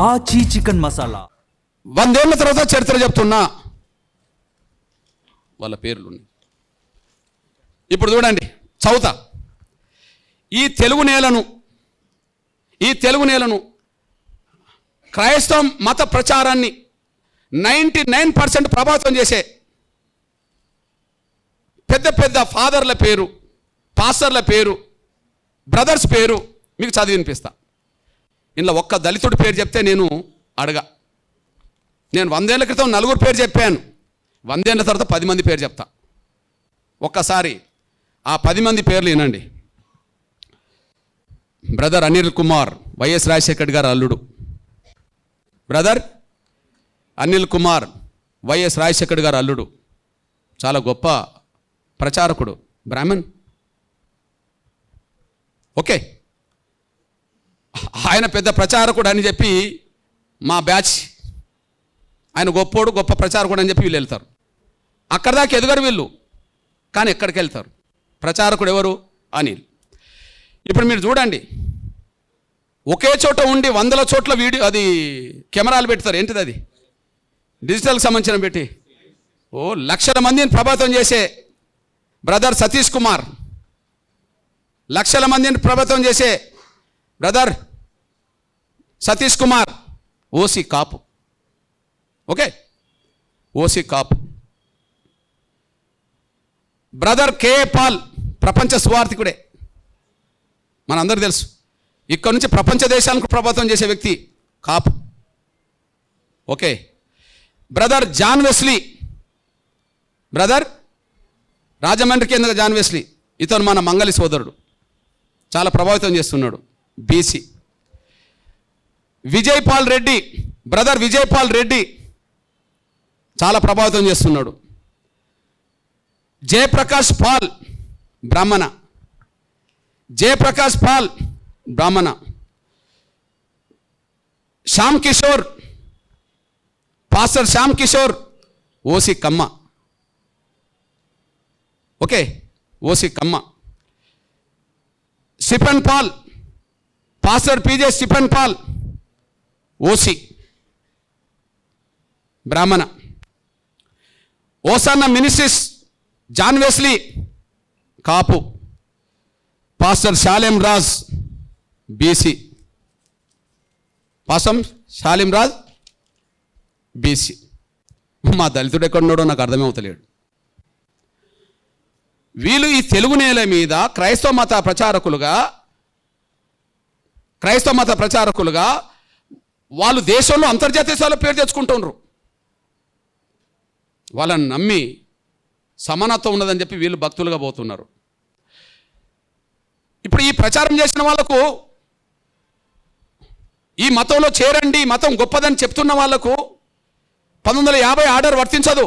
ఆచి చికెన్ మసాలా 100 ఏళ్ల తర్వాత చరిత్ర చెప్తున్నా వాళ్ళ పేర్లు. ఇప్పుడు చూడండి చౌత ఈ తెలుగు నేలను క్రైస్తవ మత ప్రచారాన్ని 99% ప్రభావితం చేసే పెద్ద పెద్ద ఫాదర్ల పేరు, పాస్టర్ల పేరు, బ్రదర్స్ పేరు మీకు చదివి వినిపిస్తా. ఇందులో ఒక్క దళితుడి పేరు చెప్తే నేను 100 ఏళ్ల క్రితం 4 పేరు చెప్పాను. 100 ఏళ్ల తర్వాత 10 మంది పేరు చెప్తా. ఒక్కసారి ఆ 10 మంది పేర్లు వినండి. బ్రదర్ అనిల్ కుమార్, వైఎస్ రాజశేఖర్ గారు అల్లుడు. బ్రదర్ అనిల్ కుమార్, వైఎస్ రాజశేఖర్ గారు అల్లుడు. చాలా గొప్ప ప్రచారకుడు, బ్రాహ్మణ్. ఓకే, ఆయన పెద్ద ప్రచారకుడు అని చెప్పి మా బ్యాచ్, ఆయన గొప్పోడు, గొప్ప ప్రచారకుడు అని చెప్పి వీళ్ళు వెళ్తారు. అక్కడ దాకా ఎదుగరు వీళ్ళు, కానీ ఎక్కడికి వెళ్తారు? ప్రచారకుడు ఎవరు? అనిల్. ఇప్పుడు మీరు చూడండి, ఒకే చోట ఉండి 100 చోట్ల వీడియో, అది కెమెరాలు పెడతారు. ఏంటిది అది? డిజిటల్కి సంబంధించిన పెట్టి లక్షల మందిని ప్రభావితం చేసే బ్రదర్ సతీష్ కుమార్, లక్షల మందిని ప్రభావితం చేసే బ్రదర్ సతీష్ కుమార్ ఓసీ కాపు. ఓకే, ఓసీ కాపు. బ్రదర్ కేఏ పాల్ ప్రపంచ సువార్థికుడే, మనందరూ తెలుసు. ఇక్కడ నుంచి ప్రపంచ దేశాలకు ప్రభావితం చేసే వ్యక్తి, Kapu. Okay, brother John Wesley, brother రాజమండ్రికి ఎందుకు జాన్ వెస్లీ, ఇతను మన మంగళి సోదరుడు, చాలా ప్రభావితం చేస్తున్నాడు, BC. Vijay Paul Reddy, brother Vijay Paul Reddy చాలా ప్రభావితం చేస్తున్నాడు. Jayaprakash Paul Brahmana, Jayaprakash Paul Brahmana. Shyam Kishore, pastor Shyam Kishore OC Kamma. Okay, OC Kamma. Stephen Paul, pastor PJ Stephen Paul OC Brahmana. Hosanna Ministries John Wesley Kapu. Pastor Shalem Raj BC, pastor Shalem Raj BC. మా దళితుడు ఎక్కడున్నాడో నాకు అర్థమే అవుతలేడు. వీళ్ళు ఈ తెలుగు నేల మీద క్రైస్తవ మత ప్రచారకులుగా వాళ్ళు దేశంలో అంతర్జాతీయ స్థాయిలో పేరు తెచ్చుకుంటున్నారు. వాళ్ళని నమ్మి సమానత్వం ఉన్నదని చెప్పి వీళ్ళు భక్తులుగా పోతున్నారు. ఇప్పుడు ఈ ప్రచారం చేసిన వాళ్ళకు, ఈ మతంలో చేరండి, మతం గొప్పదని చెప్తున్న వాళ్లకు 1950 ఆర్డర్ వర్తించదు.